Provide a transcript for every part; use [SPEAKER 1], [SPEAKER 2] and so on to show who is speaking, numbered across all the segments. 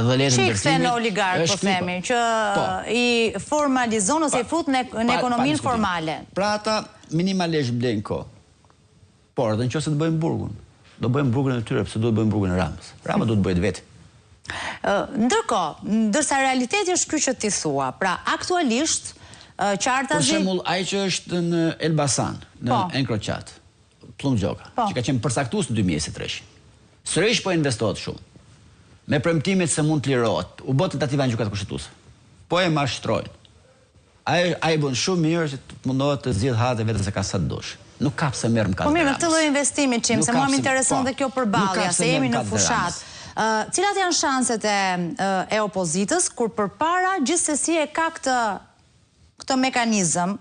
[SPEAKER 1] dhe letën
[SPEAKER 2] që i kthen oligark, po themi, që i formalizon ose i fut në ekonominë formale.
[SPEAKER 1] Pra ata minimalisht blejnë kohë. Por edhe nëse të bëjmë burgun, do bëjmë burgun e tyre, pse do të bëjmë burgun e Ramës. Rama do të bëjë vetë.
[SPEAKER 2] Ndërkohë, ndërsa realiteti është ky që ti thua, pra aktualisht qartazi...
[SPEAKER 1] Për shembull, ai që është në Elbasan, në Encrochat, Plum Gjoka, që ka qenë përcaktues në 2023. Sërish po investohet shumë. Me premtimet se mund të lirohet, u bë tentativa në gjykatë kushtetuese. Po e mashtrojnë. Ai bën shumë mirë që të mundohet të zgjidh hatë vetë se ka sa të dosh. Nuk ka pse merr më katë.
[SPEAKER 2] Po mirë, në këtë lloj investimi çim, se mua më intereson dhe kjo përballja, se jemi në fushat. Cilat janë shanset e opozitës kur përpara gjithsesi e ka këtë mekanizëm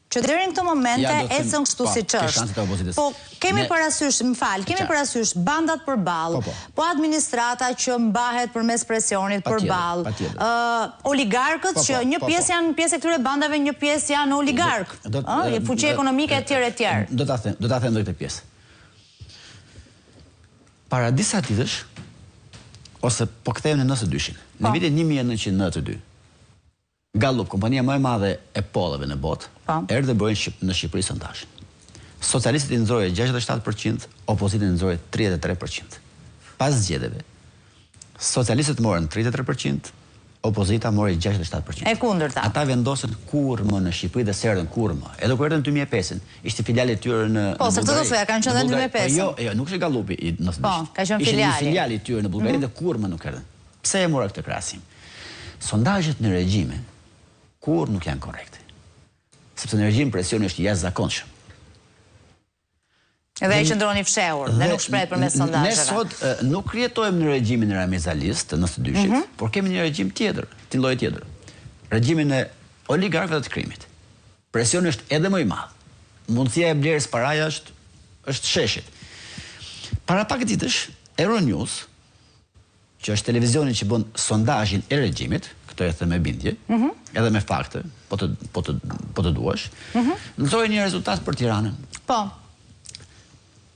[SPEAKER 2] që deri në këtë momente ecën kështu siç është. Po kemi parasysh, kemi parasysh bandat përballë, po administrata që mbahet përmes presionit përballë, oligarkët që një pjesë janë pjesë e këtyre bandave, një pjesë janë oligark, fuqi ekonomike etj etj.
[SPEAKER 1] Do ta them këtë pjesë. Para disa ditësh, ose po kthehemi në 92-shin, në vitin 1992. Gallup, kompania më e madhe e pollave në botë, erdhi dhe bëri në Shqipëri sondazhin. Socialistët i nxorën 67%, opozita i nxorën 33%. Pas zgjedhjeve, socialistët morën 33%, opozita mori 67%.
[SPEAKER 2] E kundërta.
[SPEAKER 1] Ata vendosën kurrë më në Shqipëri dhe s'erdhën kurrë më. Edhe kur erdhën në 2005-ën, ishte filiali i tyre në
[SPEAKER 2] Po, se këtë do thoya, kanë qenë në 2005.
[SPEAKER 1] Jo, nuk ishte Gallupi i 92-shin.
[SPEAKER 2] Po, ka qenë filiali.
[SPEAKER 1] Ishte një filial i tyre në Bullgari dhe kurrë më nuk erdhën. Pse e mora këtë krahasim? Sondazhet në regjime kur nuk janë korrekte. Sepse në regjim presioni është jashtëzakonshëm.
[SPEAKER 2] Edhe ai qëndroni fshehur dhe nuk shprehet përmes sondazheve.
[SPEAKER 1] Ne sot nuk jetojmë në regjimin e Ramiz Alis të 92-shit, por kemi një regjim tjetër, një lloj tjetër. Regjimin e oligarkëve të krimit. Presioni është edhe më i madh. Mundësia e blerjes paraja është sheshit. Para pak ditësh, Euronews, që është televizioni që bën sondazhin e regjimit, këto e them me bindje, edhe me fakte, po të duash, nxoroi një rezultat për Tiranën.
[SPEAKER 2] Po.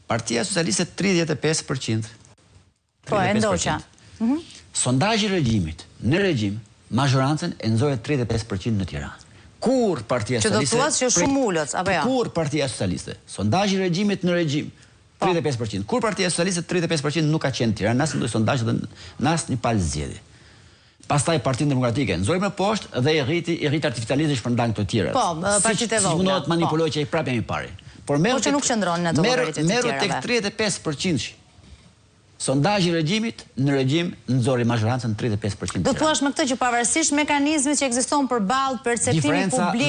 [SPEAKER 1] Partia Socialiste 35%.
[SPEAKER 2] Po, e ndoqa.
[SPEAKER 1] Sondazhi i regjimit, në regjim, mazhorancën e nxorë 35% në Tiranë. Kur Partia Socialiste...
[SPEAKER 2] Që do thuas që shumë ulët, apo jo?
[SPEAKER 1] Kur Partia Socialiste, sondazhi i regjimit në regjim, 35%. Kur Partia Socialiste 35% nuk ka qenë në Tiranë, në asnjë sondazh dhe në asnjë palë zgjedhje. Pastaj Partinë Demokratike nxori më poshtë dhe i rriti artificialisht për ndang të tjera.
[SPEAKER 2] Po, partitë e vogla.
[SPEAKER 1] Si mundohet manipuloj që ai prapë jam i pari.
[SPEAKER 2] Por që nuk qëndron në ato llogaritë të tjera.
[SPEAKER 1] Merr tek 35%. Sondazhi i regjimit në regjim nxori mazhorancën 35%.
[SPEAKER 2] Do thuash me këtë që pavarësisht mekanizmit që ekziston përballë perceptimit publik